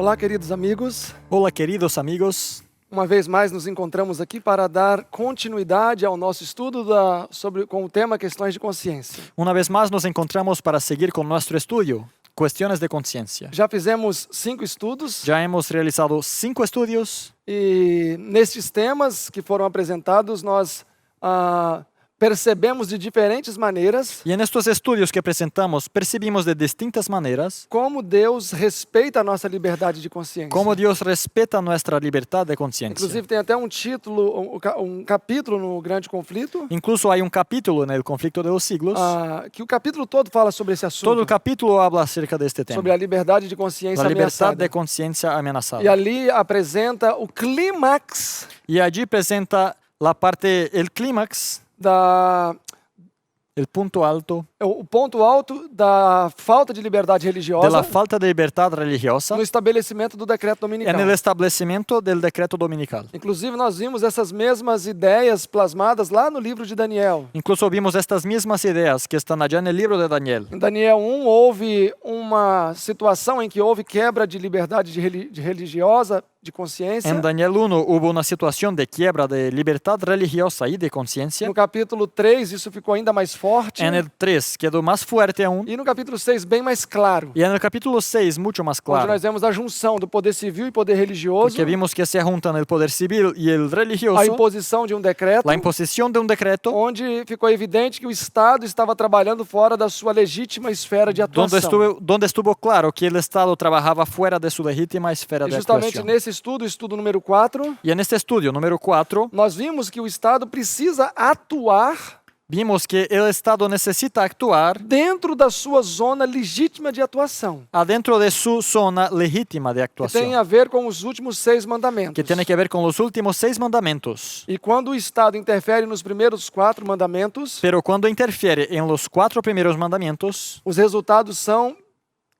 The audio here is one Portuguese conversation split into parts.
Olá, queridos amigos. Hola, queridos amigos. Uma vez mais nos encontramos aqui para dar continuidade ao nosso estudo com o tema questões de consciência. Una vez más nos encontramos para seguir con nuestro estudio, cuestiones de conciencia. Já fizemos 5 estudos Ya hemos realizado 5 estudios e nestes temas que foram apresentados nós percebemos de diferentes maneiras y en estos estudios que presentamos percibimos de distintas maneras como Deus respeita a nossa liberdade de consciência. cómo Dios respeta nuestra libertad de conciencia. Inclusive tem até um título, um capítulo no Grande Conflito, Incluso hay un capítulo en el Conflicto de los Siglos. que o capítulo todo fala sobre esse assunto. Todo el capítulo habla acerca de este Sobre a tema, liberdade de consciência la libertad ameaçada. de conciencia amenazada. E ali apresenta o clímax Y allí presenta la parte, el clímax, el punto alto o ponto alto da falta de liberdade de religiosa la falta de libertad religiosa no estabelecimento do decreto dominical. en el establecimiento del decreto dominical. Inclusive, nós vimos essas mesmas ideias plasmadas lá no livro de Daniel. Incluso vimos estas mismas ideas que están allá en el libro de Daniel. Em Daniel 1, houve uma situação em que houve quebra de liberdade de religiosa, de consciência. En Daniel 1 hubo una situación de quiebra de libertad religiosa y de conciencia. No capítulo 3, isso ficou ainda mais forte. En el 3 quedó más fuerte aún. E no capítulo 6, bem mais claro. Y en el capítulo 6 mucho más Onde claro. nós vemos a junção do poder civil e poder religioso, Porque vimos que se juntan el poder civil y el religioso. a imposição de um decreto, La imposición de un decreto onde ficou evidente que o Estado estava trabalhando fora da sua legítima esfera de atuação. donde estuvo claro que el Estado trabajaba fuera de su legítima esfera E de justamente actuación. nesse estudo número 4, Y en este estudio número 4 nós vimos que o Estado precisa atuar vimos que el Estado necesita actuar dentro da sua zona legítima de atuação, adentro de su zona legítima de que actuación, tem a ver com os últimos 6 mandamentos. que tiene que ver con los últimos 6 mandamientos. E quando o Estado interfere nos primeiros 4 mandamentos, Pero cuando interfiere en los 4 primeros mandamientos, os resultados são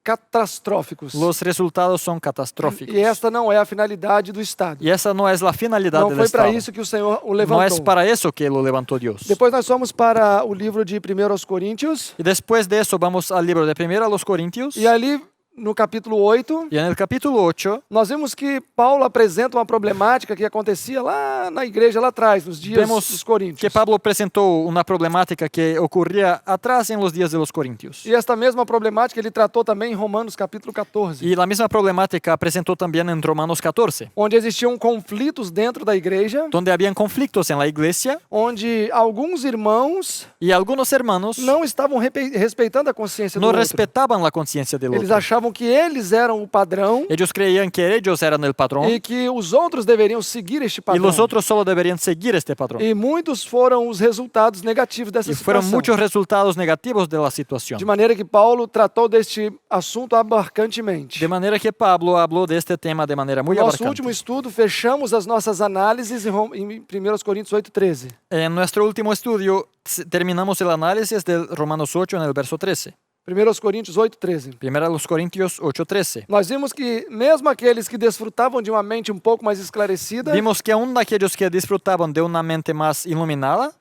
catastróficos. los resultados son catastróficos. E esta não é a finalidade do Estado. Y esa no es la finalidad Não del foi para Estado. isso que o Senhor o No levantou. es para eso que lo levantó Dios. Depois nós fomos para o livro de 1 Coríntios, Y después de eso vamos al libro de 1 a los Corintios. e ali no capítulo 8, Y en el capítulo 8 nós vimos que Paulo apresenta uma problemática que acontecia lá na igreja, lá atrás, nos dias vemos dos Coríntios. que Pablo presentó una problemática que ocurría atrás en los días de los Corintios. E esta mesma problemática ele tratou também em Romanos capítulo 14, Y la misma problemática presentó también en Romanos 14, onde existiam conflitos dentro da igreja, donde habían conflictos en la iglesia onde alguns irmãos y algunos hermanos não estavam respeitando a consciência do no outro. respetaban la conciencia del Eles otro. achavam que eles eram o padrão Ellos creían que ellos eran el patrón e que os outros deveriam seguir este y padrão. los otros solo deberían seguir este patrón. E muitos foram os resultados negativos dessa Y fueron situação. muchos resultados negativos de la situación. De maneira que Paulo tratou deste assunto abarcantemente. De manera que Pablo habló de este tema de manera muy No nosso abarcante. último estudo, fechamos as nossas análises em 1 Coríntios 8:13. En nuestro último estudio terminamos el análisis de Romanos 8 en el verso 13. 1 Coríntios 8:13. 1 Corintios 8:13. Nós vimos que mesmo aqueles que desfrutavam de uma mente um pouco mais esclarecida, Vimos que aún aquellos que disfrutaban de una mente más iluminada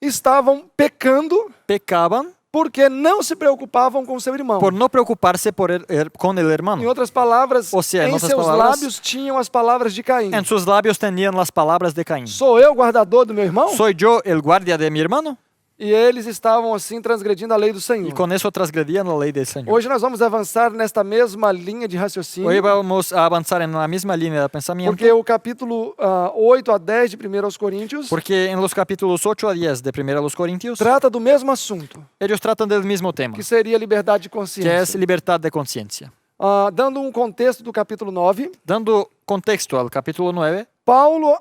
estavam pecando pecaban porque não se preocupavam com seu irmão. por no preocuparse con el Em hermano. outras palavras, Ou seja, em em outras seus palavras, lábios tinham as palavras de Caim. En sus labios tenían las palabras de Caín. Sou eu o guardador do meu irmão? ¿Soy yo el guardia de mi hermano? E eles estavam assim transgredindo a lei do Senhor. Y con eso transgredían la ley del Señor. Hoje nós vamos avançar nesta mesma linha de raciocínio, Hoy vamos a avanzar en la misma línea de pensamiento. porque o capítulo 8 a 10 de 1 Coríntios Porque en los capítulos 8 a 10 de 1 a los Corintios, trata do mesmo assunto, ellos tratan del mismo tema, que seria liberdade de que es consciência. libertad de conciencia. Dando um contexto do capítulo 9, Dando contexto al capítulo 9, Paulo,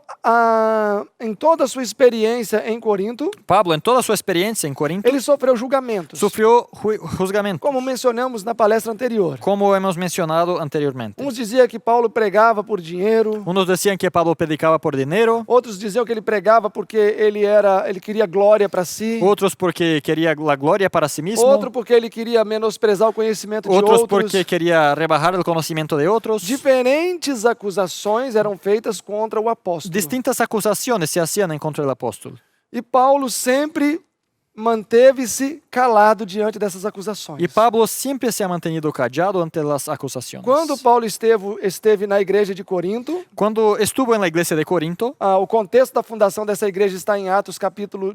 em toda a sua experiência em Corinto, Pablo, en toda su experiencia en Corinto, ele sofreu julgamentos, sufrió juzgamento, como mencionamos na palestra anterior. como hemos mencionado anteriormente. Uns diziam que Paulo pregava por dinheiro, Unos decían que Pablo predicaba por dinero, outros diziam que ele pregava porque ele queria glória para si, otros porque quería la gloria para sí mismo, outro porque ele queria menosprezar o conhecimento de otros outros. porque quería rebajar el conocimiento de otros. Diferentes acusações eram feitas contra o apóstolo. Distintas acusaciones se hacían en contra del apóstol. E Paulo sempre manteve-se calado diante dessas acusações. Y Pablo siempre se ha mantenido callado ante las acusaciones. Quando Paulo esteve na igreja de Corinto, Cuando estuvo en la iglesia de Corinto, o contexto da fundação dessa igreja está em Atos capítulo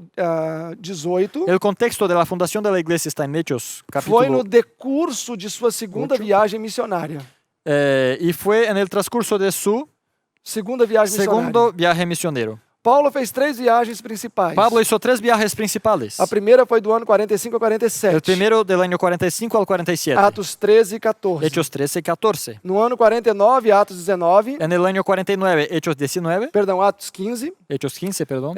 18. el contexto de la fundación de la iglesia está en Hechos, Foi no capítulo decurso de sua segunda viagem missionária. y fue en el transcurso de su Segunda viagem segundo missionária. viaje misionero. Paulo fez 3 viagens principais. Pablo hizo 3 viajes principales. A primeira foi do ano 45 a 47. El primero del año 45 al 47. Atos 13 e 14. Hechos 13 y 14. No ano 49, Atos 19. En el año 49, Hechos 19. Perdão, Atos 15. Hechos 15, perdón.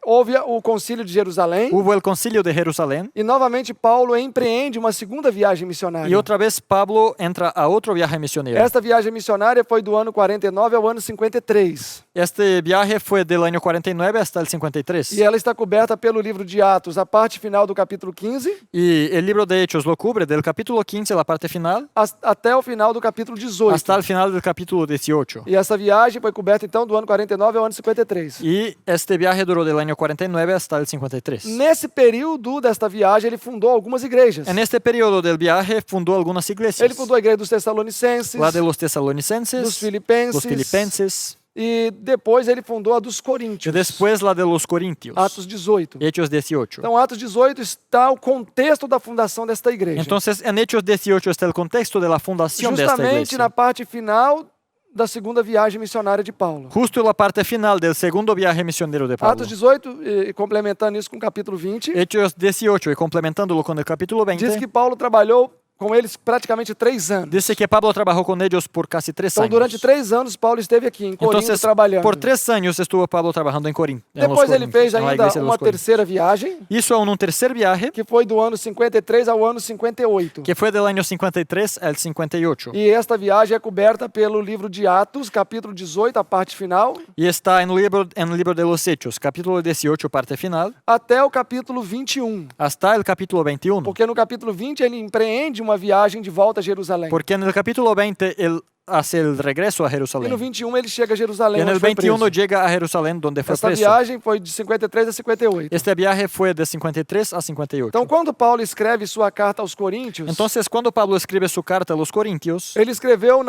Houve o concílio de Jerusalém. Hubo el concilio de Jerusalén. E novamente Paulo empreende uma segunda viagem missionária. Y otra vez Pablo entra a otro viaje misionero. Esta viagem missionária foi do ano 49 ao ano 53. Este viaje fue del año 49 hasta el 53. E ela está coberta pelo livro de Atos, a parte final do capítulo 15, Y el libro de Hechos lo cubre del capítulo 15, la parte final, até o final do capítulo 18. hasta el final del capítulo 18. E essa viagem foi coberta então do ano 49 ao ano 53. Y este viaje duró del año 49 hasta el 53. Nesse período desta viagem, ele fundou algumas igrejas. En este periodo del viaje fundó algunas iglesias. Ele fundou a igreja dos Tessalonicenses, La de los tesalonicenses, dos Filipenses, los filipenses, e depois ele fundou a dos y Coríntios. después la de los corintios. Atos 18. Hechos 18. Então, Atos 18 está o contexto da fundação desta igreja. Entonces, en Hechos 18 está el contexto de la fundación de esta Justamente iglesia. na parte final da segunda viagem missionária de Paulo. Justo la parte final del segundo viaje misionero de Pablo. Atos 18, complementando isso com o capítulo 20, Hechos 18, y complementándolo con el capítulo 20, diz que Paulo trabalhou com eles praticamente 3 anos. dice que Pablo trabajó con ellos por casi 3 Então, años. durante 3 anos, Paulo esteve aqui em Corinto Entonces, trabalhando. por 3 años estuvo Pablo trabajando en Corinto. Depois ele fez ainda uma Corintios. terceira viagem, Hizo aún un tercer viaje, que foi do ano 53 ao ano 58. que fue del año 53 al 58. E esta viagem é coberta pelo livro de Atos, capítulo 18, a parte final, Y está en el libro de los Hechos, capítulo 18, parte final, até o capítulo 21. hasta el capítulo 21. Porque no capítulo 20 ele empreende uma viagem de volta a Jerusalém. Porque en el capítulo 20 él hace el regreso a E no Jerusalén. 21 ele chega a Jerusalém, Y en onde el foi 21 preso. llega a Jerusalén, donde fue Esta preso. viagem foi de 53 a 58. Este viaje fue de 53 a 58. Então, quando Paulo escreve sua carta aos Coríntios, Entonces, cuando Pablo escribe su carta a los Corintios, ele escreveu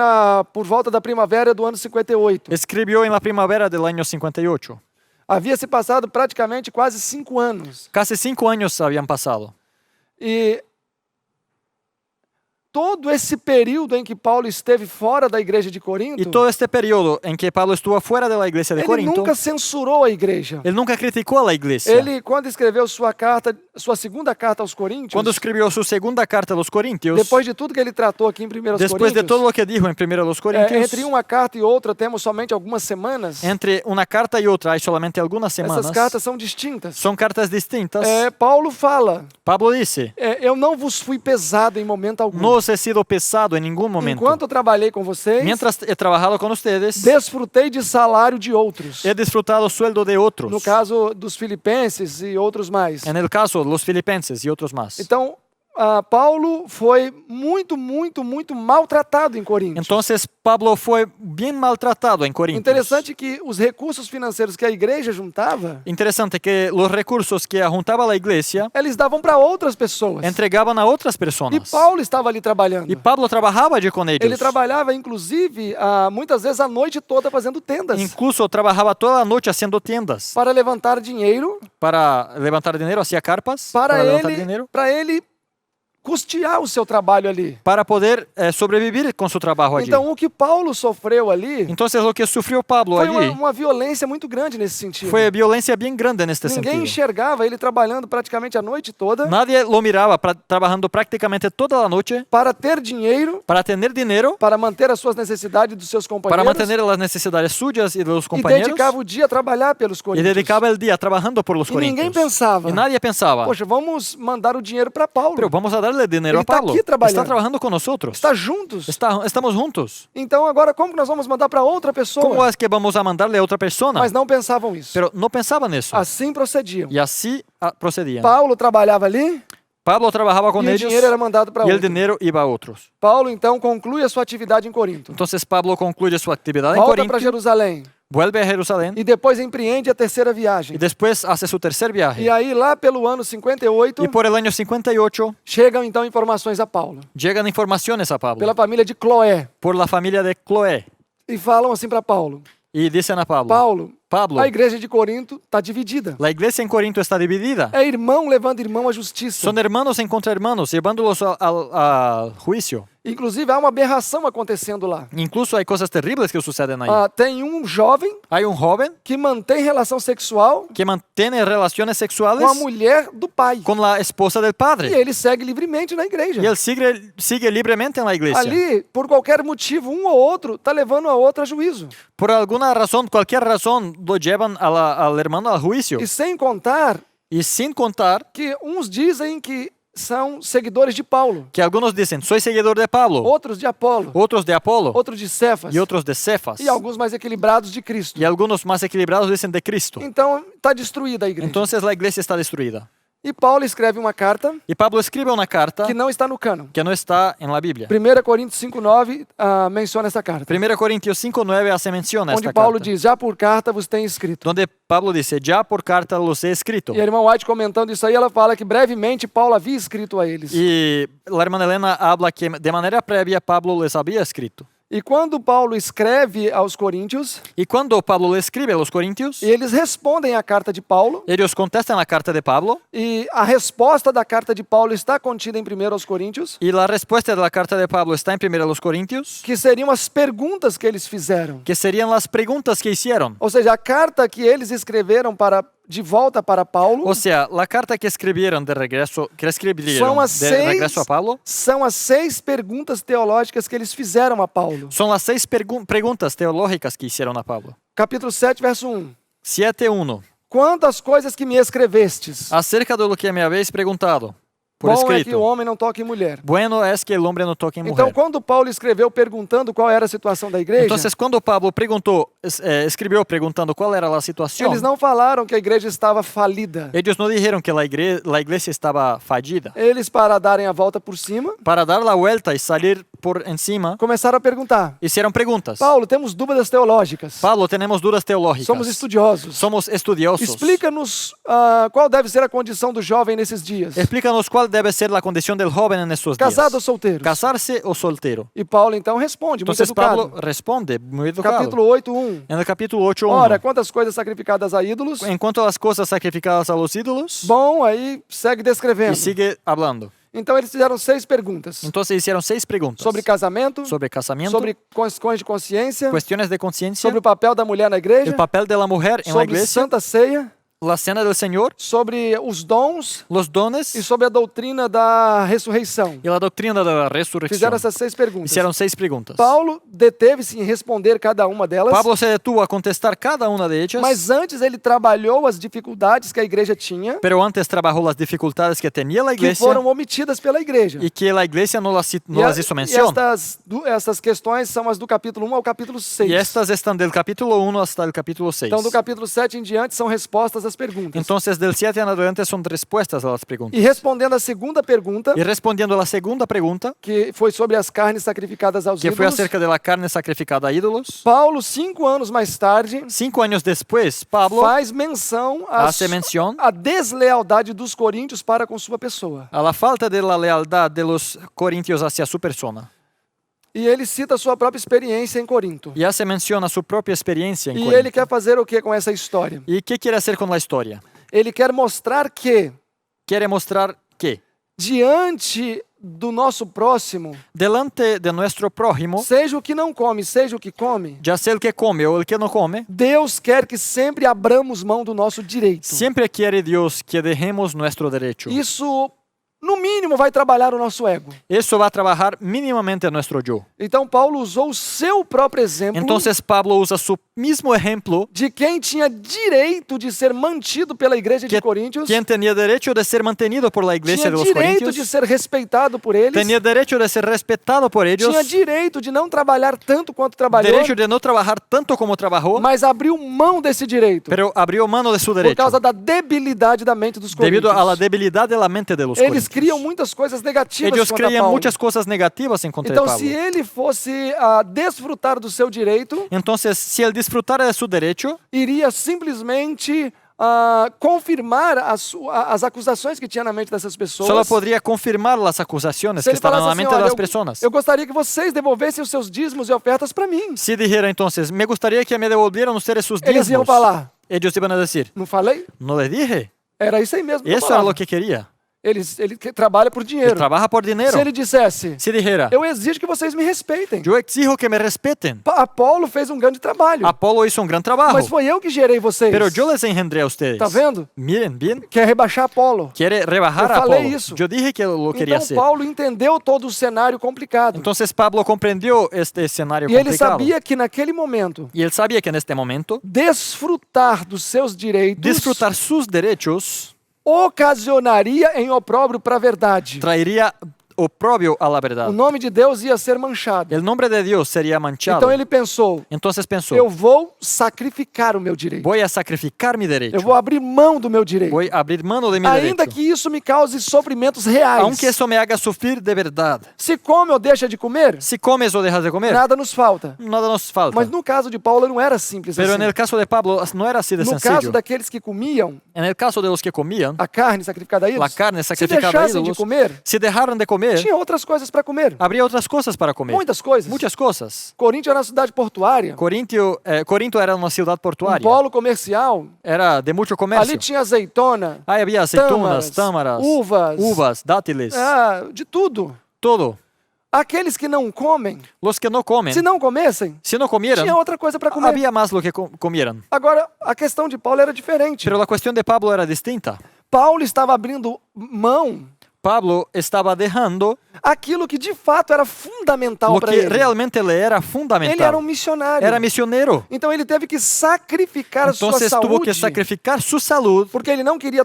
por volta da primavera do ano 58. escribió en la primavera del año 58. Havia se passado praticamente quase 5 anos. Casi 5 años habían pasado. E todo esse período em que Paulo esteve fora da igreja de Corinto, Y todo este periodo en que Pablo estuvo fuera de la iglesia de ele Corinto, nunca censurou a igreja. él nunca criticó a la iglesia. Ele, quando escreveu sua segunda carta aos Coríntios, Cuando escribió su segunda carta a los Corintios, depois de tudo que ele tratou aqui em 1 después de todo lo que dijo en primero a los Corintios, entre uma carta e outra temos somente algumas semanas. entre una carta y otra hay solamente algunas semanas. Essas cartas são distintas. Son cartas distintas. Paulo fala, Pablo dice, eu não vos fui pesado em momento algum. no os he sido pesado en ningún momento. Enquanto eu trabalhei com vocês, Mientras he trabajado con ustedes, desfrutei de salário de outros. he disfrutado sueldo de otros. No caso dos filipenses e outros mais. En el caso, los filipenses y otros más. Então, Paulo foi muito maltratado em Corinto. Entonces, Pablo fue bien maltratado en Corintios. Interessante que os recursos financeiros que a igreja juntava, Interesante que los recursos que juntaba la iglesia eles davam para outras pessoas. entregaban a otras E personas. Paulo estava ali trabalhando. Y Pablo trabajaba allí con ellos. Ele trabalhava, inclusive, muitas vezes a noite toda fazendo tendas Incluso trabajaba toda la noche haciendo tiendas para levantar dinheiro para levantar dinero, hacía carpas para levantar dinero, ele custear o seu trabalho ali. para poder sobrevivir con su trabajo allí. Então, o que Paulo sofreu ali Entonces, lo que sufrió Pablo foi allí uma violência muito grande nesse sentido. fue violencia bien grande en este Ninguém sentido. enxergava ele trabalhando praticamente a noite toda Nadie lo miraba trabajando prácticamente toda la noche para ter dinheiro, para tener dinero, para manter as suas necessidades dos seus para companheiros mantener las necesidades suyas y de los e compañeros, dedicava o dia a trabalhar pelos y coríntios. dedicaba el día trabajando por los E ninguém corintios. pensava, Y nadie pensaba, poxa, vamos mandar o dinheiro para Paulo. pero vamos a darle dinero Ele a Pablo. está aqui trabalhando. Está trabajando con nosotros. Está juntos. Estamos juntos. Então agora como que nós vamos mandar para outra pessoa? ¿Cómo es que vamos a mandarle a otra persona? Mas não pensavam isso. Pero no pensaban eso. Assim procediam. Y así procedían. Paulo trabalhava ali Pablo trabajaba con e o ellos dinheiro era mandado para y el outro. dinero iba a otros. Paulo então conclui a sua atividade em Corinto. Entonces Pablo concluye su actividad en Volta para Corinto, Jerusalém. vuelve a Jerusalén e depois empreende a terceira viagem. y después hace su tercer viaje. E aí, lá pelo ano 58, Y por el año 58 chegam então informações a Paulo, llegan informaciones a Pablo pela família de Cloé, por la familia de Cloé e falam assim para Paulo: y dicen a Pablo, Paulo, a igreja de Corinto está dividida. la iglesia en Corinto está dividida. É irmão levando irmão à justiça. Son hermanos en contra hermanos, llevándolos al juicio. Inclusive, há uma aberração acontecendo lá. Incluso hay cosas terribles que suceden ahí. Tem um jovem Hay un joven que mantém relação sexual que mantiene relaciones sexuales com a mulher do pai. con la esposa del E padre. ele segue livremente na igreja. Y él sigue libremente en la iglesia. Ali, por qualquer motivo, um ou outro está levando a outro a juízo. Por alguna razón, cualquier razón, lo llevan al hermano al juicio. E sem contar Y sin contar que uns dizem que são seguidores de Paulo, que algunos dicen, soy seguidor de Pablo, outros de Apolo, otros de Apolo outros de Cefas y otros de Cefas. e alguns mais equilibrados de Cristo. Y algunos más equilibrados dicen de Cristo. Então, está destruída a igreja. Entonces la iglesia está destruida. E Paulo escreve uma carta Y Pablo escribe una carta que não está no cânon. que no está en la Biblia. 1 Coríntios 5:9 menciona essa carta, 1 Corintios 5:9 hace mención a onde esta Paulo carta, diz: já por carta vos tenho escrito. donde Pablo dice, ya por carta los he escrito. E a irmã White comentando isso aí, ela fala que brevemente Paulo havia escrito a eles. Y la hermana Elena habla que de manera previa Pablo les había escrito. E quando Paulo escreve aos coríntios, Y cuando Pablo le escribe a los corintios, eles respondem à carta de Paulo, ellos contestan la carta de Pablo, e a resposta da carta de Paulo está contida em 1 aos Coríntios, y la respuesta de la carta de Pablo está en 1 Corintios, que seriam as perguntas que eles fizeram. que serían las preguntas que hicieron. Ou seja, a carta que eles escreveram de volta para Paulo O sea, la carta que escribieron de regreso, são as de regreso a Pablo, são as 6 perguntas teológicas que eles fizeram a Paulo. son las 6 preguntas teológicas que hicieron a Pablo. Capítulo 7, verso 1. 7:1. Quanto às coisas que me escrevestes, Acerca de lo que me habéis preguntado, por bom é que o escrito. homem não toque em mulher. Bueno es que el hombre no toque en Então, mujer. quando Paulo escreveu perguntando qual era a situação da igreja, Entonces, cuando Pablo escribió preguntando cuál era la situación, eles não falaram que a igreja estava falida. ellos no dijeron que la iglesia estaba fallida. Eles, para darem a volta por cima, Para dar la vuelta y salir por encima, começaram a perguntar: hicieron preguntas. Paulo, temos dúvidas teológicas. Pablo, tenemos dudas teológicas. Somos estudiosos. Somos estudiosos. Explica-nos qual deve ser a condição do jovem nesses dias. Explícanos cuál debe ser la condición del joven en estos días. Casado ou solteiro? Casarse o soltero. E Paulo então responde, muito Entonces educado. Pablo responde muy educado. Capítulo 8:1. En el capítulo 8:1. Ora, quantas coisas sacrificadas a ídolos? En cuanto a las cosas sacrificadas a los ídolos, Bom, aí segue descrevendo. y sigue hablando. Então eles fizeram 6 perguntas. Entonces hicieron 6 preguntas. Sobre casamento, Sobre casamiento, sobre questões de consciência, cuestiones de conciencia, sobre o papel da mulher na igreja, el papel de la mujer en la sobre iglesia, Santa Ceia, la cena del Señor, sobre os dons los dones e sobre a doutrina da ressurreição. y la doctrina de la Fizeram resurrección. essas 6 perguntas. Hicieron 6 preguntas. Paulo deteve-se em responder cada uma delas, Pablo se detuvo a contestar cada una de ellas, mas antes ele trabalhou as dificuldades que a igreja tinha, pero antes trabajó las dificultades que tenía la que iglesia foram omitidas pela igreja. y que la iglesia no las E hizo mención. essas questões são as do capítulo 1 ao capítulo 6. Y estas están del capítulo 1 hasta el capítulo 6. Então, do capítulo 7 em diante, são respostas às perguntas. Entonces, del 7 en adelante son respuestas a las preguntas. E respondendo a segunda pergunta, Y respondiendo a la segunda pregunta, que foi sobre as carnes sacrificadas aos que fue ídolos, acerca de la carne sacrificada a ídolos, Paulo, 5 anos mais tarde, 5 años después, Pablo faz menção hace mención à deslealdade dos coríntios para com sua pessoa. a la falta de la lealtad de los corintios hacia su persona. E ele cita a sua própria experiência em Corinto. Y hace mención a su propia experiencia en E Corinto. ele quer fazer o que com essa história? ¿Y qué quiere hacer con la historia? Ele quer mostrar que, Quiere mostrar que diante do nosso próximo, delante de nuestro prójimo, seja o que não come, seja o que come, ya sea el que come o el que no come, Deus quer que sempre abramos mão do nosso direito. siempre quiere Dios que dejemos nuestro derecho. Isso, no mínimo, vai trabalhar o nosso ego. Eso va a trabajar mínimamente nuestro yo. Então, Paulo usou o seu próprio exemplo Entonces Pablo usa su mismo ejemplo, de quem tinha direito de ser mantido pela igreja de Coríntios, quien tenía derecho de ser mantenido por la iglesia tinha de los direito de Corintios, ser respeitado por eles, tenía derecho de ser respetado por ellos, tinha direito de não trabalhar tanto quanto trabalhou, derecho de no trabajar tanto como trabajó, mas abriu mão desse direito pero abrió mano de su por derecho causa da debilidade da mente dos debido coríntios. a la debilidad de la mente de los Eles corintios. Eles criam muitas coisas negativas Ellos contra creían Paulo. muchas cosas negativas en contra de Então, Pablo. se ele fosse desfrutar do seu direito, Entonces, si él disfrutara de su derecho, iria simplesmente confirmar as acusações que tinha na mente dessas pessoas. solo podría confirmar las acusaciones Se que ele estaban en falasse la assim, mente de olha, las personas. eu gostaria que vocês devolvessem os seus dízimos e ofertas para mim. Si dijera entonces, me gustaría que me devolvieran ustedes sus Eles iam diezmos, falar, ellos iban a decir, não falei? no le dije, Era isso aí mesmo que eu eso era falava. lo que quería. Ele trabalha por Él dinheiro. trabaja por dinero. Se ele dissesse, Si dijera, eu exijo que vocês me respeitem. yo exijo que me respeten. Apolo fez um grande trabalho, Apolo hizo un gran trabajo, mas foi eu que gerei vocês. pero yo les engendré a ustedes. Tá vendo? Miren, bien, Quer rebaixar Apolo. quiere rebajar Eu a falei Apolo. isso. Yo dije que lo quería Então hacer. Paulo entendeu todo o cenário complicado. Entonces Pablo comprendió este escenario E ele complicado. sabia que naquele momento, Y él sabía que en este momento, desfrutar dos seus direitos disfrutar sus derechos ocasionaria em opróbrio para a verdade. traería oprobio a la verdad. O nome de Deus ia ser manchado. El nombre de Dios sería manchado. Então ele pensou, Entonces pensó, eu vou sacrificar o meu direito. voy a sacrificar mi derecho. Eu vou abrir mão do meu direito. Voy a abrir mano de mi Ainda derecho. que isso me cause sofrimentos reais. Aunque eso me haga sufrir de verdad. Se come ou deixa de comer, Si comes o dejas de comer, nada nos falta. nada nos falta. Mas no caso de Paulo não era simples Pero assim. en el caso de Pablo no era así de No caso sencillo. daqueles que comiam En el caso de los que comían, a carne sacrificada a ídolos, la carne se sacrificada a deixassem de ídolos, comer, si dejaron de comer, tinha outras coisas para comer. habría otras cosas para comer. Muitas coisas. Muchas cosas. Corinto era uma cidade portuária, Corinto era una ciudad um portuaria. polo comercial. Era de mucho Ali comercio. tinha azeitona, Ahí había aceitunas, támaras, uvas, dátiles, de tudo. todo. Aqueles que não comem, Los que no comen, se não comessem, si no comieran, tinha outra coisa para comer. había más lo que comieran. Agora, a questão de Paulo era diferente. Pero la cuestión de Pablo era distinta. Paulo estava abrindo mão Pablo estaba dejando aquilo que de fato era fundamental lo para que ele. realmente le era Ele fundamental. era um missionário. Era misionero. Então ele teve que sacrificar a sua Entonces tuvo que saúde, sacrificar su salud porque ele não queria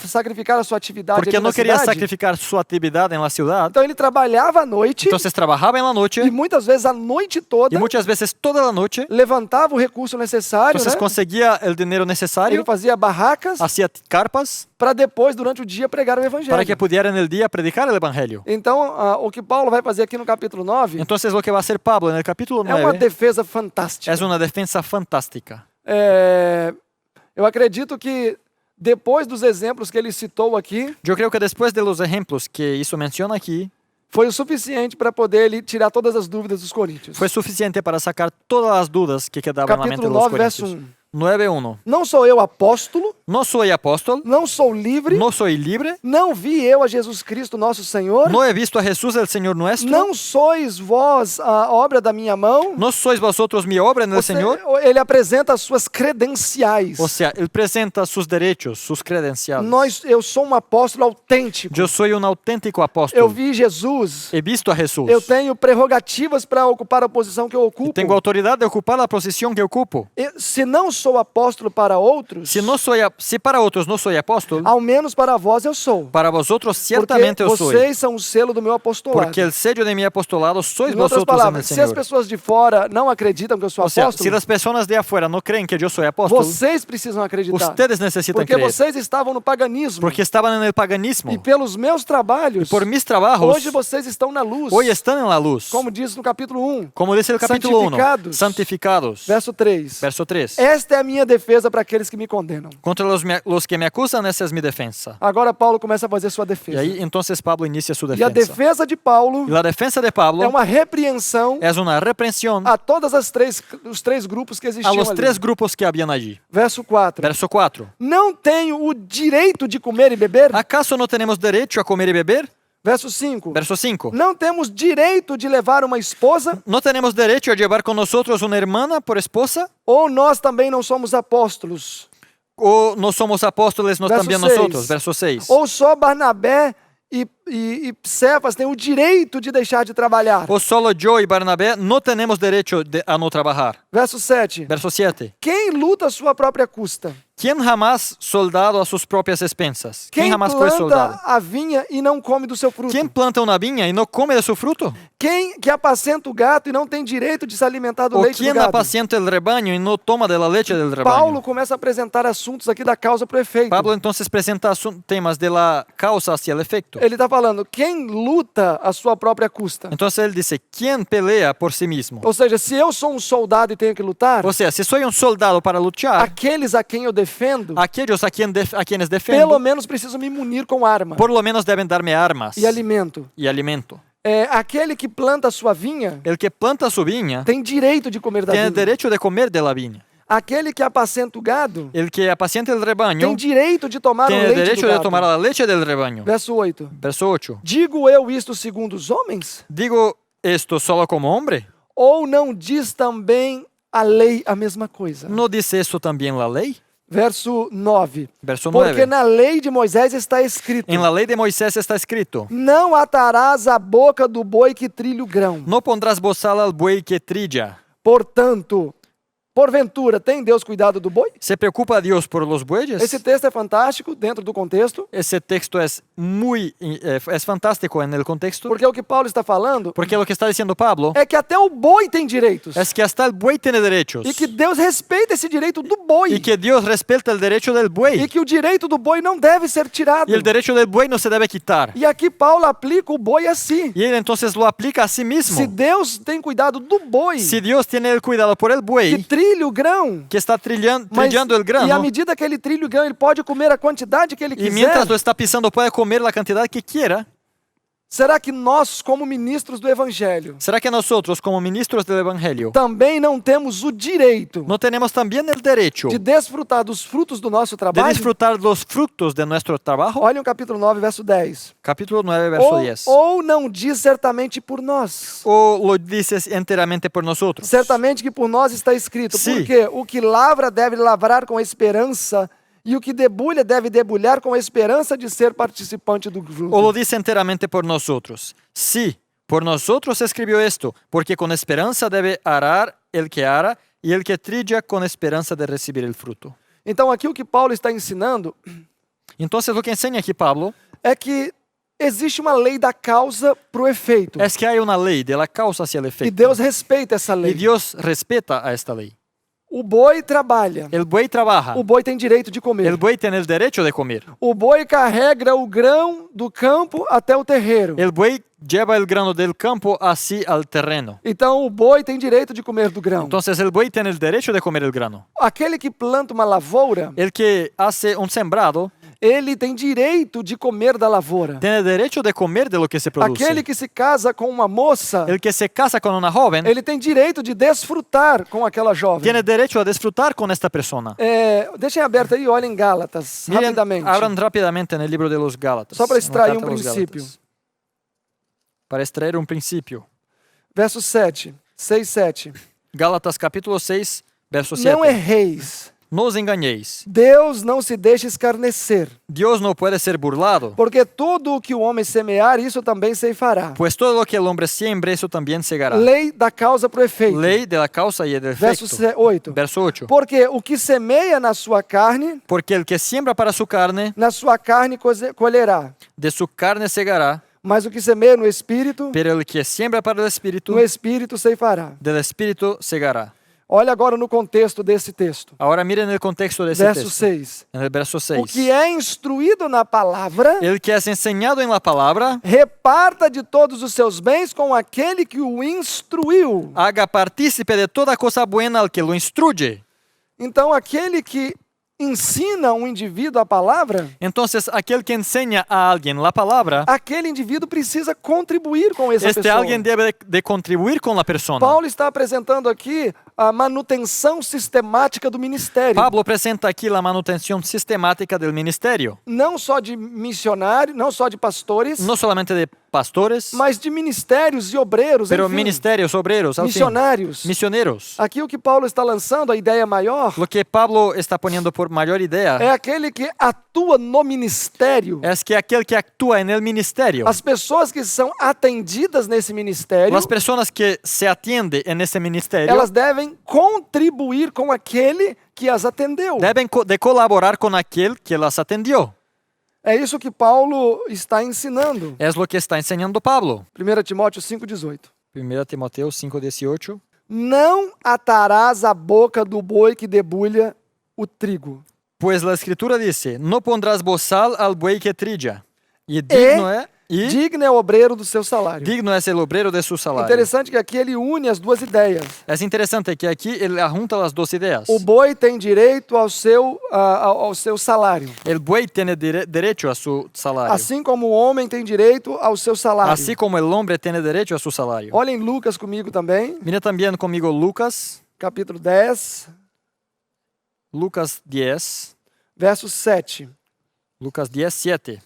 sacrificar a sua atividade porque ali no na quería cidade. sacrificar su actividad en la ciudad. Então ele trabalhava à noite Entonces trabajaba en la noche e muitas vezes a noite toda y muchas veces toda la noche. levantava o recurso necessário, Entonces né? conseguía el dinero Ele necesario, fazia barracas hacía carpas para depois, durante o dia, pregar o evangelho. para que pudiera en el día predicar el evangelio. Então, o que Paulo vai fazer aqui no capítulo 9 Entonces lo que va a hacer Pablo en el capítulo é uma 9 defesa fantástica. es una defensa fantástica. Eu acredito que depois dos exemplos que ele citou aqui, Yo creo que después de los ejemplos que hizo mención aquí, foi o suficiente para poder ele tirar todas as dúvidas dos coríntios. fue suficiente para sacar todas las dudas que quedaban en la mente de Capítulo los 9, verso corintios. 1. 9:1. Não sou eu apóstolo, No soy apóstol, não sou livre, no soy libre, não vi eu a Jesus Cristo nosso Senhor, no he visto a Jesús el Señor nuestro, não sois vós a obra da minha mão. no sois vosotros mi obra en el Señor. Ele apresenta as suas credenciais. O sea, él presenta sus derechos, sus credenciales. Eu sou um apóstolo autêntico. Yo soy un auténtico Eu apóstol. vi Jesus. He visto a Jesús. Eu tenho prerrogativas para ocupar a posição que eu Y ocupo. tengo autoridad de ocupar la posición que ocupo. Se não sou apóstolo para outros, Si para otros no soy apóstol, ao menos para vós eu sou. para vosotros Porque ciertamente eu soy. vocês são o selo do meu apostolado. Porque el sello de mi apostolado sois Em outras vosotros en el palavras, se as Señor. pessoas de fora não acreditam que eu sou O sea, apóstolo, si las personas de afuera no creen que yo soy apóstol, vocês precisam acreditar. ustedes necesitan Porque creer. vocês estavam no paganismo. Porque estaban en el paganismo. E pelos meus trabalhos, Por mis trabajos, hoje vocês estão na luz. hoy están en la luz. Como diz no capítulo 1, Como dice el capítulo 1, santificados. santificados. verso 3. Verso 3. Esta é a minha defesa para aqueles que me condenam. Contra los que me acusan, esa es mi defensa. Agora Paulo começa a fazer sua Y defesa. ahí entonces Pablo inicia su E a defensa. defesa de Paulo Y la defensa de Pablo é uma repreensão es una reprensión a todos os três grupos que a existiam los ali. tres grupos que habían allí. Verso 4. Verso 4. Não tenho o direito de comer e beber? ¿Acaso no tenemos derecho a comer y beber? Verso 5. Verso 5. Não temos direito de levar uma esposa? ¿No tenemos derecho a llevar con nosotros una hermana por esposa? Ou nós também não somos apóstolos? ¿O no somos apóstoles Verso también 6. nosotros? Verso 6. Ou só Barnabé e Cefas têm o direito de deixar de trabalhar? ¿O solo yo y Barnabé no tenemos derecho a no trabajar? Verso 7. Verso 7. Quem luta a sua própria custa? ¿Quién jamás soldado a sus propias expensas? ¿Quién Quem jamás fue soldado? planta a vinha e não come do seu fruto? ¿Quién planta una viña y no come de su fruto? Quem que apacenta o gato e não tem direito de se alimentar do ¿O leite do quién gado? apacienta el rebaño y no toma de la leche del Paulo rebaño? começa a apresentar assuntos aqui da causa para o efeito. Pablo entonces presenta temas de la causa hacia el efecto. Ele está falando, quem luta a sua própria custa? Entonces él dice, ¿quién pelea por sí mismo? Ou seja, se eu sou um soldado e tenho que lutar, O sea, si soy un soldado para luchar, aqueles a quem eu defendo, aquellos a quienes pelo defiendo, menos preciso me munir com arma por lo menos deben darme armas e alimento. y alimento. Aquele que planta a sua vinha El que planta su viña tem direito de comer da tiene vinha. derecho de comer de la viña. Aquele que apacenta o gado El que apacienta el rebaño tem direito de tomar o tiene leite derecho do de gado. tomar la leche del rebaño. Verso 8. Verso 8. Digo eu isto segundo os homens? ¿Digo esto solo como hombre? Ou não diz também a lei a mesma coisa? ¿No dice eso también la ley? Verso 9. Verso Porque 9. na lei de Moisés está escrito: En la ley de Moisés está escrito, não atarás a boca do boi que trilha o grão. no pondrás bozal al buey que trilla. Portanto, porventura, tem Deus cuidado do boi? ¿Se preocupa Dios por los bueyes? Esse texto é fantástico dentro do contexto, Ese texto es es fantástico en el contexto, porque o que Paulo está falando porque lo que está diciendo Pablo é que até o boi tem direitos. es que hasta el buey tiene derechos E que Deus respeita esse direito do boi. y que Dios respeta el derecho del E buey que o direito do boi não deve ser tirado. y el derecho del buey no se debe quitar. E aqui Paulo aplica o boi assim. Y él entonces lo aplica a sí Se mismo. Deus tem cuidado do boi Si Dios tiene el cuidado por el que buey trilha o grão, que está mas, trillando el e à grano medida que ele trilha o grão, ele pode comer a quantidade que ele y quiser. mientras lo está pisando puede comer la cantidad que quiera, Será que nós, como ministros do Evangelho, ¿será que nosotros como ministros del Evangelio também não temos o direito no tenemos también el derecho de desfrutar dos frutos do nosso de trabalho? disfrutar los frutos de nuestro trabajo? Olhem o capítulo 9, verso 10. Capítulo 9, verso 10. Ou não diz certamente por nós. ¿O lo dices enteramente por nosotros? Certamente que por nós está escrito, Sim. porque o que lavra deve lavrar com esperança, e o que debulha deve debulhar com a esperança de ser participante do fruto. ¿O lo dice enteramente por nosotros? Sí, por nosotros escribió esto, porque con esperanza debe arar el que ara y el que trilla con esperanza de recibir el fruto. Então aqui o que Paulo está ensinando Entonces lo que enseña aquí Pablo é que existe uma lei da causa para o efeito. es que hay una ley de la causa hacia el E efecto. Deus respeita essa Y lei. Dios respeta a esta ley. O boi trabalha. El buey trabaja. O boi tem direito de comer. El buey tiene el derecho de comer. O boi carrega o grão do campo até o terreiro. El buey lleva el grano del campo así al terreno. Então o boi tem direito de comer do grão. Entonces el buey tiene el derecho de comer el grano. Aquele que planta uma lavoura, El que hace un sembrado ele tem direito de comer da lavoura. tiene derecho de comer de lo que se produce. Aquele que se casa com uma moça, El que se casa con una joven ele tem direito de desfrutar com aquela jovem. tiene derecho a disfrutar con esta persona. Deixem aberto aí, olhem Gálatas, Miren, rapidamente. abran rápidamente en el libro de los Gálatas. Só para en la extrair carta um a los princípio. Gálatas. Para extraer un principio. Verso 7, 6, 7. Gálatas capítulo 6, verso 7. Não erreis. No os engañéis. Deus não se deixa escarnecer. Dios no puede ser burlado, Porque tudo o que o homem semear, isso também ceifará. pues todo lo que el hombre siembre, eso también segará. Lei da causa para o efeito. Ley de la causa y del Verso efecto. 8. Verso 8. Porque o que semeia na sua carne, Porque el que siembra para su carne, na sua carne colherá. de su carne segará, Mas o que semeia no espírito, pero el que siembra para el espíritu, no espírito ceifará. del espíritu segará. Olha agora no contexto desse texto. Ahora miren el contexto de ese Verso texto. 6. En el verso O 6. que é instruído na palavra, El que es enseñado en la palabra, reparta de todos os seus bens com aquele que o instruiu. haga partícipe de toda cosa buena al que lo instruye. Então, aquele que ensina um indivíduo a palavra, Entonces, aquel que enseña a alguien la palabra, aquele indivíduo precisa contribuir com essa este pessoa. alguien debe de contribuir con la persona. Paulo está apresentando aqui a manutenção sistemática do ministério. Pablo presenta aquí la manutención sistemática del ministerio, Não só de missionários, não só de pastores, no solamente de pastores, mas de ministérios e obreiros, pero enfim, ministerios, obreros, al fin, missionários. misioneros. Aqui o que Paulo está lançando, a ideia maior, Lo que Pablo está poniendo por mayor idea é aquele que atua no ministério. es que aquel que actúa en el ministerio, As pessoas que são atendidas nesse ministério, las personas que se atienden en ese ministerio, elas devem contribuir com aquele que as atendeu. deben de colaborar con aquel que las atendió. É isso que Paulo está ensinando. Es lo que está enseñando Pablo. 1 Timóteo 5,18. 1 Timoteo 5:18. Não atarás a boca do boi que debulha o trigo. Pues la escritura dice, no pondrás bozal al buey que trilla. Y Digno é o obreiro do seu salário. digno es el obrero de su salario. Interessante que aqui ele une as duas ideias. Es interesante que aquí él junta las dos ideas. O boi tem direito ao seu salário. El buey tiene derecho a su salario. Assim como o homem tem direito ao seu salário. Así como el hombre tiene derecho a su salario. Olhem Lucas comigo também, Mira también conmigo Lucas, capítulo 10, Lucas 10, verso 7. Lucas 10, 7.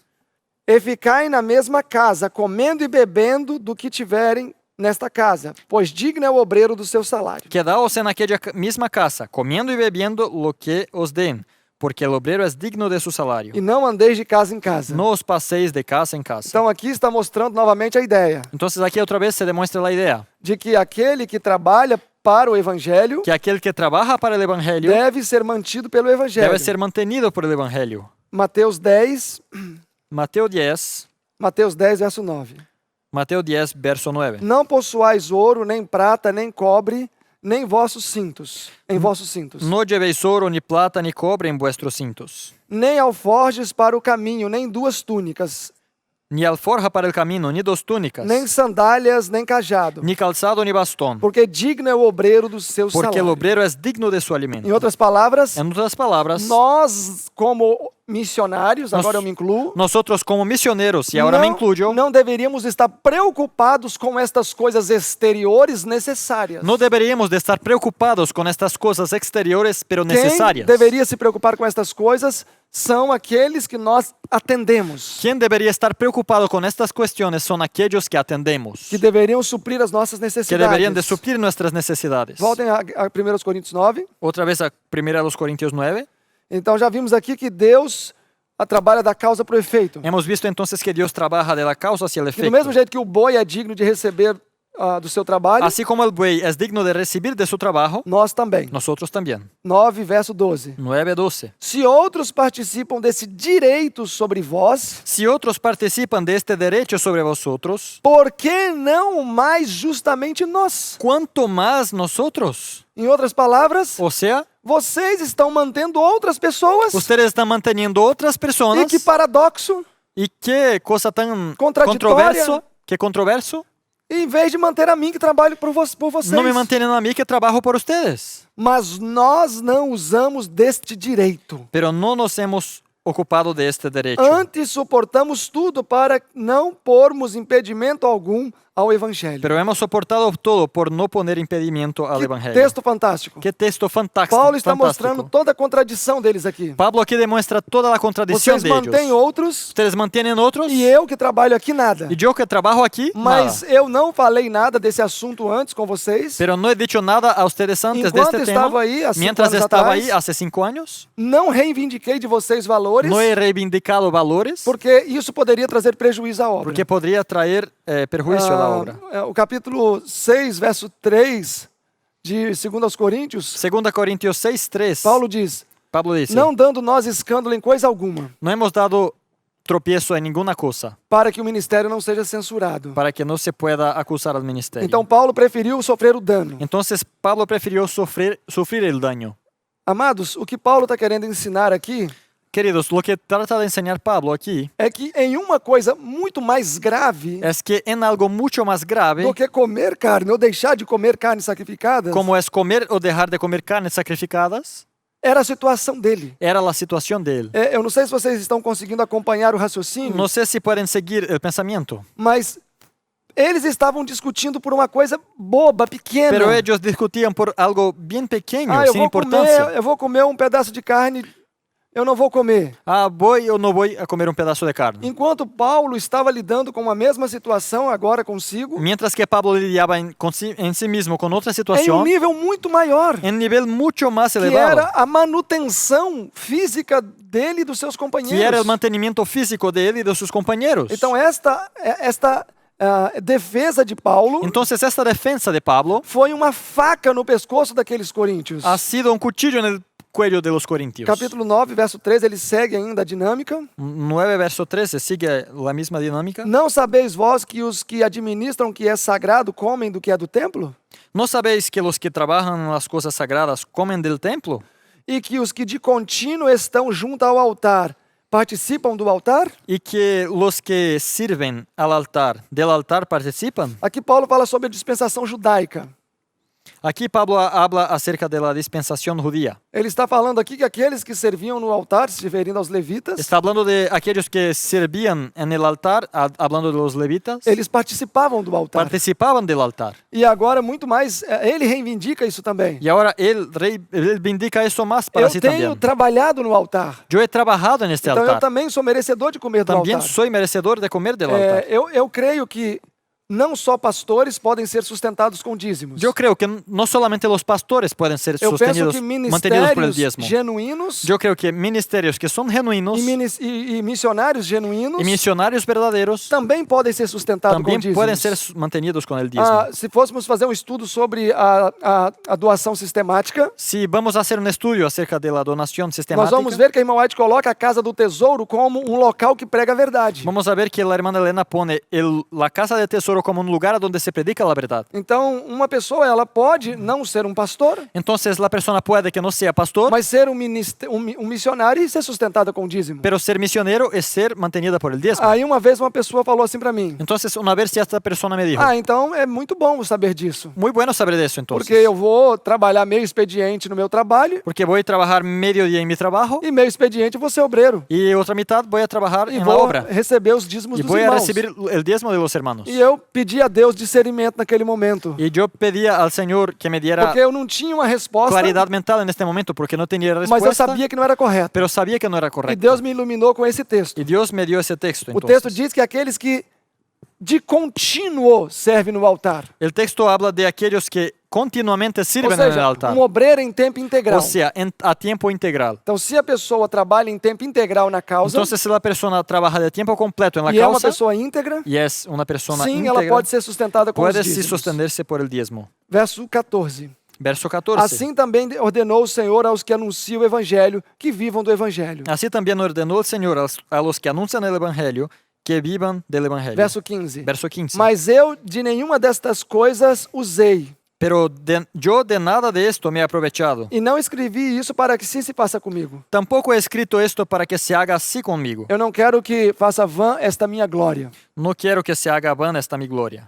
E ficai na mesma casa, comendo e bebendo do que tiverem nesta casa, pois digno é o obreiro do seu salário. Quedaos en aquella misma casa, comiendo y bebiendo lo que os den, porque el obrero es digno de su salario. E não andeis de casa em casa. No os paséis de casa en casa. Então aqui está mostrando novamente a ideia Entonces aquí otra vez se demuestra la idea de que aquele que trabalha para o evangelho que aquel que trabaja para el evangelio deve ser mantido pelo evangelho. debe ser mantenido por el evangelio. Mateus 10, Mateo 10, verso 9. Mateo 10, verso 9. Não possuais ouro, nem prata, nem cobre, nem vossos cintos, em vossos cintos. No llevéis oro, ni plata, ni cobre en vuestros cintos, Nem alforjes para o caminho, nem duas túnicas, ni alforja para el camino, ni dos túnicas, nem sandálias, nem cajado. ni calzado, ni bastón, Porque digno é o obreiro do seu porque el salário. obrero es digno de su alimento. Em outras palavras, En otras palabras, nós como missionários, agora eu me incluo, nosotros como misioneros, y ahora me incluyo, não deveríamos estar preocupados com estas coisas exteriores necessárias. no deberíamos de estar preocupados con estas cosas exteriores, pero Quem necesarias. deveria se preocupar com estas coisas são aqueles que nós atendemos, Quien debería estar preocupado con estas cuestiones son aquellos que atendemos, que deveriam suprir as nossas que necessidades. deberían de suplir nuestras necesidades. Voltem a 1 Coríntios 9. Otra vez a 1 Corintios 9. Então já vimos aqui que Deus trabalha da causa para o efeito. Hemos visto entonces que Dios trabaja de la causa hacia el E do efecto. mesmo jeito que o boi é digno de receber do seu trabalho, Así como el buey es digno de recibir de su trabajo, nós também. nosotros también. 9, verso 12. 9:12. Se outros participam desse direito sobre vós, Si otros participan de este derecho sobre vosotros, por que não mais justamente nós? ¿cuánto más nosotros? Em outras palavras, O sea, vocês estão mantendo outras pessoas. ustedes están manteniendo otras E personas. que paradoxo, Y qué cosa tan Contradictoria. controverso. em vez de manter a mim que trabalho por vocês. No me mantienen a mí que trabajo por ustedes. Mas nós não usamos deste direito. Pero no nos hemos ocupado de este derecho. Antes suportamos tudo para não pormos impedimento algum ao evangelho. Pero hemos soportado todo por no poner impedimento al Que evangelio. texto fantástico. Qué texto fantástico. Paulo está fantástico. mostrando toda a contradição deles aqui. Pablo aquí demuestra toda la contradicción Vocês de mantêm ellos. outros Ustedes mantienen otros e eu que trabalho aqui nada. y yo que trabajo aquí, Mas nada. eu não falei nada desse assunto antes com vocês. Pero no he dicho nada a ustedes antes de Enquanto este estava tema. aí, há 5 Mientras anos estaba atrás, ahí hace 5 años, Não reivindiquei de vocês valores, no he reivindicado valores porque isso poderia trazer prejuízo à obra. porque podría traer perjuicio a la obra. O capítulo 6, verso 3 de 2 Coríntios, 2 Corintios 6:3. Paulo diz: Pablo dice, não dando nós escândalo em coisa alguma, no hemos dado tropiezo en ninguna cosa para que o ministério não seja censurado. para que no se pueda acusar al ministerio. Então Paulo preferiu sofrer o dano. Entonces Pablo prefirió sufrir el daño. Amados, o que Paulo está querendo ensinar aqui Queridos, lo que trata de enseñar Pablo aquí é que em uma coisa muito mais grave es que en algo mucho más grave, do que comer carne ou deixar de comer carne sacrificada, como es comer o dejar de comer carnes sacrificadas, era a situação dele. era la situación de él. Eu não sei se vocês estão conseguindo acompanhar o raciocínio, No sé si pueden seguir el pensamiento, mas eles estavam discutindo por uma coisa boba, pequena. pero ellos discutían por algo bien pequeño, eu sin importancia. vou comer um pedaço de carne, eu não vou comer. ¿Voy o no voy a comer un pedazo de carne? Enquanto Paulo estava lidando com a mesma situação agora consigo, Mientras que Pablo lidiaba en sí mismo con otra em situación, nível muito maior, en nivel mucho más que elevado, era a manutenção física dele e dos seus que era companheiros. el mantenimiento físico de él y de sus compañeros. Então esta defesa de Paulo Entonces esta defensa de Pablo foi uma faca no pescoço daqueles coríntios. ha sido un cuchillo en el cuello de los corintios. Capítulo 9, verso 13, ele segue ainda a dinâmica. 9, verso 13, sigue la misma dinámica. Não sabeis vós que os que administram o que é sagrado comem do que é do templo? ¿No sabéis que los que trabajan en las cosas sagradas comen del templo? E que os que de contínuo estão junto ao altar participam do altar? ¿Y que los que sirven del altar participan? Aqui Paulo fala sobre a dispensação judaica. Aquí Pablo habla acerca de la dispensación judía. Ele está falando aqui que aqueles que serviam no altar, se referindo aos levitas, Está hablando de aquellos que servían en el altar, hablando de los levitas, eles participavam do altar. participaban del altar. E agora, muito mais, ele reivindica isso também. Y ahora él reivindica eso más para sí Eu tenho también. trabalhado no altar. Yo he trabajado en este Então eu altar. também sou merecedor de comer do También altar. soy merecedor de comer del altar. Eu creio que não só pastores podem ser sustentados com dízimos. Yo creo que no solamente los pastores pueden ser Eu penso sostenidos, que mantenidos por el ministérios diezmo. genuínos Yo creo que ministerios que son genuinos e missionários genuínos y misionarios verdaderos também podem ser sustentados com también dízimos. pueden ser mantenidos con el diezmo. Se fôssemos fazer um estudo sobre a doação sistemática, Si vamos a hacer un estudio acerca de la donación nós sistemática, vamos ver que a irmã White coloca a Casa do Tesouro como um local que prega a verdade. vamos a ver que la hermana Elena pone la casa de tesoro como un lugar donde se predica la verdad. Então, uma pessoa, ela pode não ser um pastor, Entonces la persona puede que no sea pastor, mas ser um missionário e ser sustentada com dízimo. pero ser misionero es ser mantenida por el diezmo. Aí uma vez uma pessoa falou assim para mim: Entonces una vez esta persona me dijo, então é muito bom saber disso, muy bueno saber de eso entonces. porque eu vou trabalhar meio expediente no meu trabalho Porque voy a trabajar medio día en mi trabajo e meio expediente eu vou ser obreiro y otra mitad voy a trabajar e en la vou obra. receber os dízimos Y dos voy a irmãos. recibir el diezmo de los hermanos. E eu pedi a Deus discernimento naquele momento, Y yo pedía al Señor que me diera porque eu não tinha uma resposta, claridad mental en este momento porque no tenía mas eu respuesta, sabia que não era correto. pero sabía que no era E correcto. Deus me iluminou com esse texto. Y Dios me dio ese texto. O texto Entonces. diz que aqueles que de contínuo servem no altar, El texto habla de aquellos que continuamente ou sirven en el seja, altar. obreiro em tempo integral. O sea, a tiempo integral. Então, se a pessoa trabalha em tempo integral na causa Entonces, si la persona trabaja de tiempo completo en la e é uma causa pessoa íntegra, y es una persona sim, íntegra, ela pode ser sustentada com os puede sí dízimos. sostenerse por el diezmo. Verso 14. Verso 14. Assim também ordenou o Senhor aos que anunciam o evangelho, que vivam do evangelho. Así también ordenó el Señor a los que anuncian el evangelio que vivan del evangelio. Verso 15. Verso 15. Mas eu de nenhuma destas coisas usei, Pero yo de nada de esto me he aprovechado. e não escrevi isso para que sim se faça comigo. Tampoco he escrito esto para que se haga así conmigo. Eu não quero que faça vã esta minha glória. No quiero que se haga vana esta mi gloria.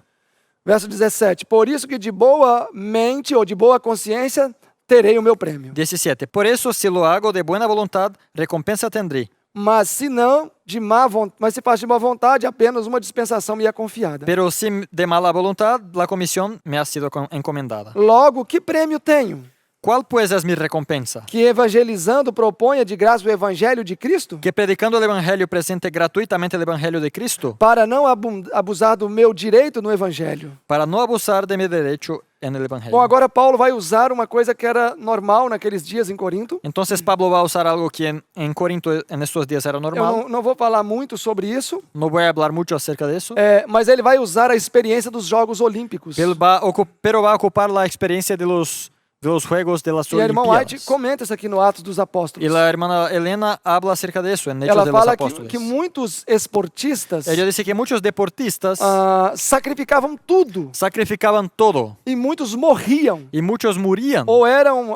Verso 17. Por isso que de boa mente ou de boa consciência terei o meu prêmio. 17. Por eso, si lo hago de buena voluntad, recompensa tendré. Mas se não, de má vontade, mas se faz de má vontade, apenas uma dispensação me é confiada. Pero si de mala voluntad, la comisión me ha sido encomendada. Logo, que prêmio tenho? ¿Cuál pues es mi recompensa? Que evangelizando proponha de graça o evangelho de Cristo? Que predicando el evangelio presente gratuitamente el evangelio de Cristo, Para não abusar do meu direito no evangelho. para no abusar de mi derecho en el evangelio. Bom, agora Paulo vai usar uma coisa que era normal naqueles dias em Corinto. Entonces Pablo va a usar algo que en Corinto en estos días era Eu normal. não vou falar muito sobre isso, No voy a hablar mucho acerca de eso. mas ele vai usar a experiência dos Jogos Olímpicos. Pero va a ocupar la experiencia de los Juegos de las E a irmã White Olimpiadas. comenta isso aqui no Atos dos Apóstolos. Y la hermana Elena habla acerca de eso en Hechos Ela de los fala Apóstoles. que muitos esportistas Ella dice que muchos deportistas sacrificavam tudo sacrificaban todo e muitos morriam y muchos morían ou eram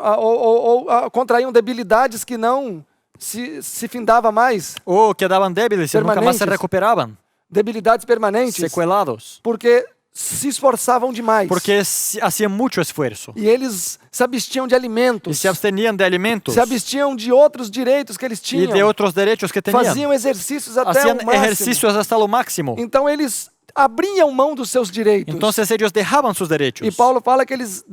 contraíam debilidades que não se findava mais, o quedaban débiles y nunca más se Permanentes. recuperaban, debilidades permanentes, secuelados, porque se esforçavam demais. porque hacían mucho esfuerzo E eles se abstiam de y alimentos, se abstenían de alimentos se abstiam de outros direitos que eles y tinham, de otros derechos que tenían. faziam exercícios até Hacían o máximo. ejercicios hasta lo máximo. Então eles abriam mão dos seus direitos. Entonces ellos dejaban sus derechos. E Paulo fala que eles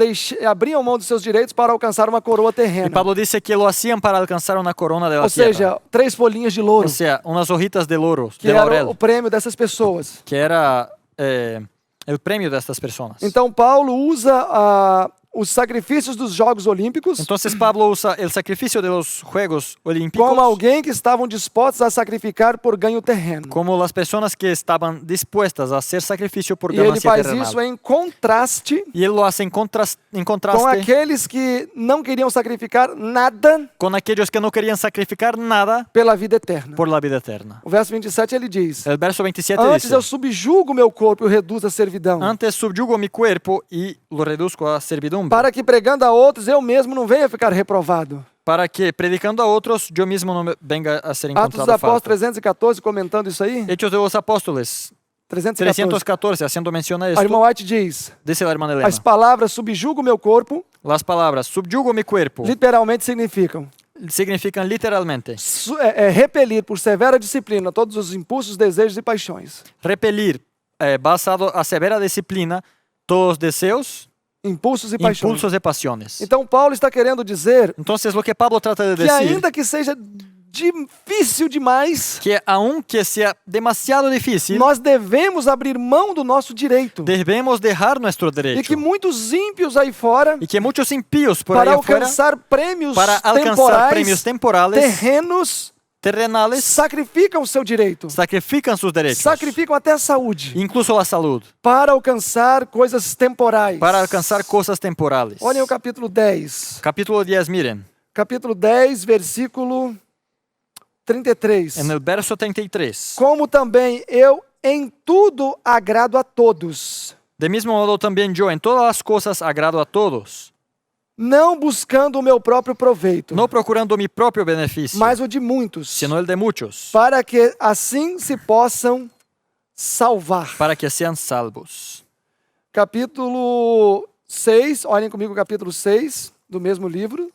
abriam mão dos seus direitos para alcançar uma coroa terrena. Y Pablo dice que lo hacían para alcanzar una corona de la Ou tierra. seja, 3 folhinhas de louro, O sea, unas hojitas de oro, que de era laurel, o prêmio dessas pessoas. que era el premio de estas personas. Então Paulo usa os sacrifícios dos Jogos Olímpicos Entonces Pablo usa el sacrificio de los Juegos Olímpicos como alguém que estavam dispostos a sacrificar por ganho terreno. como las personas que estaban dispuestas a hacer sacrificio por E ele ganancia faz terrenal. isso em contraste Y él lo hace en com contraste aqueles que não queriam sacrificar nada con aquellos que no querían sacrificar nada pela vida eterna. por la vida eterna. O verso 27 ele diz: El verso 27 Antes dice, eu subjugo meu corpo e o reduzo à servidão, antes subyugo mi cuerpo y lo reduzco a servidumbre, para que pregando a outros eu mesmo não venha ficar reprovado. para que predicando a otros yo mismo no me venga a ser Atos dos encontrado Apóstolos falta. 314, comentando isso aí. Hechos de los Apóstoles 314. 314, haciendo mención a A esto, irmã White diz: dice la hermana Elena, as palavras subjugo meu corpo las palabras subyugo mi cuerpo literalmente significam significan literalmente repelir por severa disciplina todos os impulsos, desejos e paixões. repelir, basado a severa disciplina, todos los deseos, Impulsos e paixões. impulsos y pasiones. Então Paulo está querendo dizer Entonces lo que Pablo trata de que decir, ainda que seja difícil demais, que aunque sea demasiado difícil, nós devemos abrir mão do nosso direito. debemos dejar nuestro E derecho. que muitos ímpios aí fora, Y que muchos impíos por ahí para afuera, alcançar prêmios para alcanzar temporais, premios temporales, terrenos, terrenales, sacrificam o seu direito. sacrifican sus derechos, Sacrificam até a saúde incluso la salud, para alcançar coisas temporais. para alcanzar cosas temporales. Olhem o capítulo 10. Capítulo 10, miren, Capítulo 10, versículo 33. en el verso 33. Como também eu em tudo agrado a todos, De mismo modo también yo en todas las cosas agrado a todos, não buscando o meu próprio proveito, no procurando mi propio beneficio, mas o de muitos, sino el de muchos, para que assim se possam salvar. para que sean salvos. Capítulo 6, olhem comigo o capítulo 6 do mesmo livro,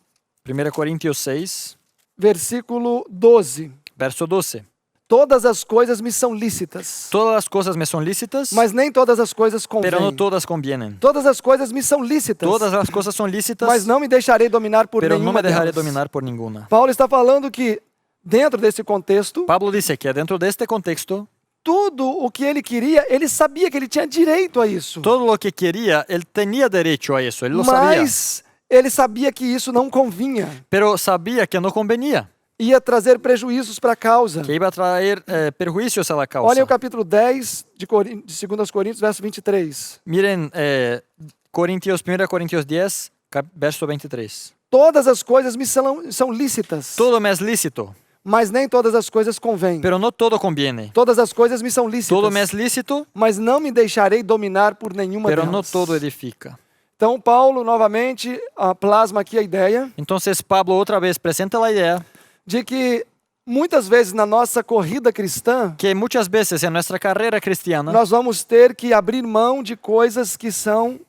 1 Corintios 6, versículo 12. verso 12. Todas as coisas me são lícitas, Todas las cosas me son lícitas, mas nem todas as coisas convêm. pero no todas convienen. Todas as coisas me são lícitas, Todas las cosas son lícitas, mas não me deixarei dominar por pero no nenhuma me dejaré delas. dominar por ninguna. Paulo está falando que, dentro desse contexto, Pablo dice que dentro de este contexto, tudo o que ele queria, ele sabia que ele tinha direito a isso. todo lo que quería, él tenía derecho a eso, él lo sabía, Mas ele sabia que isso não convinha. pero sabía que no convenía, Ia trazer prejuízos para a causa. que iba a traer perjuicios a la causa. Olhem o capítulo 10 de 2 Coríntios, verso 23. Miren, 1 Corintios 10, verso 23. Todas as coisas me são lícitas, Todo me es lícito, mas nem todas as coisas convêm. pero no todo conviene. Todas as coisas me são lícitas, Todo me es lícito, mas não me deixarei dominar por nenhuma pero delas. no todo edifica. Então, Paulo, novamente, plasma aqui a ideia Entonces Pablo otra vez presenta la idea de que muitas vezes na nossa corrida cristã, que muchas veces en nuestra carrera cristiana nós vamos ter que abrir mão de coisas que são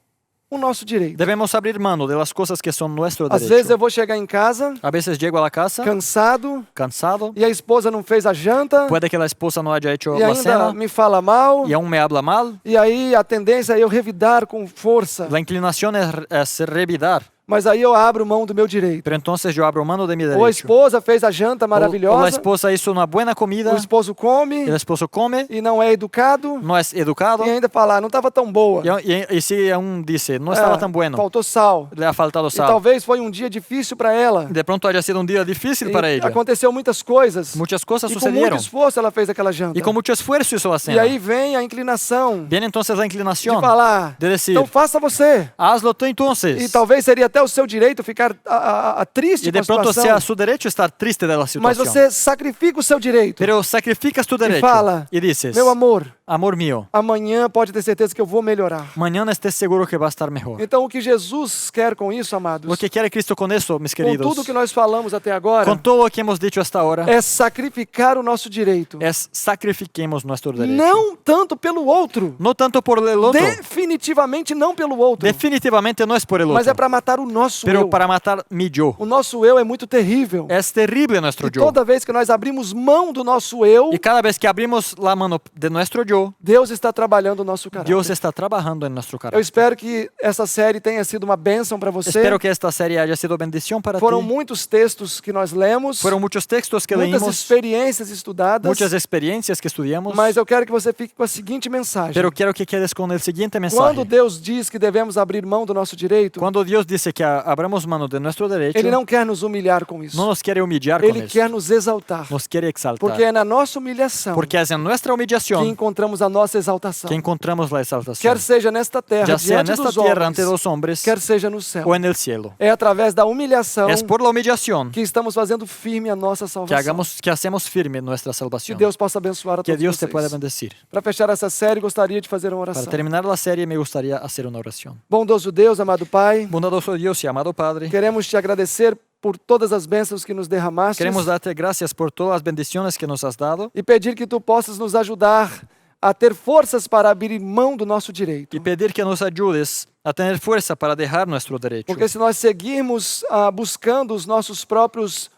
o nosso direito. debemos abrir mano de las cosas que son nuestro Às derecho. vezes eu vou chegar em casa A veces llego a la casa cansado cansado, e a esposa não fez a janta puede que la esposa no haya hecho e la ainda cena me fala mal, y aún me habla mal. e aí a tendência é eu revidar com força, La inclinación es revidar, mas aí eu abro mão do meu direito. pero entonces yo abro mano de mi Ou a derecho. esposa fez a janta O la maravilhosa, esposa hizo una buena comida, o esposo come el esposo come, e não é educado no es educado e ainda fala, não estava tão boa, y si aún dice, no estaba tan bueno, faltou sal. le ha faltado E sal. talvez foi um dia difícil para ela. De pronto haya sido un día difícil E para ella. aconteceu muitas coisas. Muchas cosas E com muito sucedieron esforço ela fez aquela janta. y con mucho esfuerzo hizo la E cena. aí vem a inclinação Viene entonces la de inclinación falar, de decir, então faça você. hazlo tú entonces. E talvez seria até o seu direito ficar triste Y com a de pronto situação. sea su derecho estar triste de la Mas situación. você sacrifica o seu direito. Pero sacrificas tu derecho fala, y dices, Meu amor, amor mío, amanhã pode ter certeza que eu vou melhorar. mañana estés seguro que va a estar mejor. Então o que Jesus quer com isso, amados, Lo que quiere Cristo con eso, mis com queridos, tudo que nós falamos até agora, con todo lo que hemos dicho hasta ahora, é sacrificar o nosso direito. es sacrifiquemos nuestro derecho. Não tanto pelo outro. No tanto por el otro, Definitivamente não pelo outro. definitivamente no es por el Mas é otro, para matar o nosso pero eu. para matar mi yo. O nosso eu é muito terrível. Es terrible nuestro E yo. toda vez que nós abrimos mão do nosso eu, Y cada vez que abrimos la mano de nuestro yo, yo, Deus está trabalhando o nosso caráter. Dios está trabajando en nuestro Eu carácter. espero que essa série tenha sido uma bênção para você. Espero que esta serie haya sido bendición para Foram ti. muitos textos que nós lemos, Fueron muchos textos que muitas leímos, experiências estudadas, muchas experiencias que estudiamos, mas eu quero que você fique com a seguinte mensagem. pero quiero que quedes con el siguiente Quando mensaje. Deus diz que devemos abrir mão do nosso direito, Cuando Dios dice que abramos mano de nuestro derecho, Ele não quer nos humilhar com isso. no nos quiere humillar con Ele eso, quer nos exaltar. nos quiere exaltar. Porque é na nossa humilhação Porque es en nuestra que humillación encontramos a nossa exaltação. que encontramos la exaltación. Quer seja nesta terra, Ya sea en diante esta dos tierra homens, ante los hombres quer seja no céu. o en el cielo. É através da humilhação Es por la humillación que estamos fazendo firme a nossa salvação. que hacemos firme nuestra Que salvación. Deus possa abençoar a Que todos Dios te vocês. pueda bendecir. Para fechar essa série, gostaria de fazer uma Para oração. terminar la serie me gustaría hacer una oración. Bondoso Deus, amado Pai, Bondadoso Dios y amado Padre, queremos te agradecer por todas as bênçãos que nos derramaste queremos darte gracias por todas las bendiciones que nos has dado e pedir que tu possas nos ajudar a ter forças para abrir mão do nosso direito. y pedir que nos ayudes a tener fuerza para dejar nuestro derecho. Porque se nós seguirmos buscando os nossos próprios,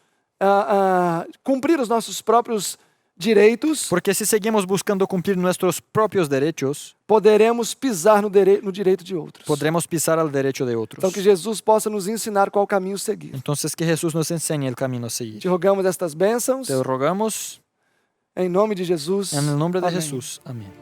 cumprir os nossos próprios direitos, Porque si seguimos buscando cumplir nuestros propios derechos, poderemos pisar no direito de outros. podremos pisar al derecho de otros. Então que Jesus possa nos ensinar qual caminho seguir. Entonces que Jesús nos enseñe el camino a seguir. Te rogamos estas bênçãos, Te rogamos em nome de Jesus. en el nombre de Amém. Jesús. Amén.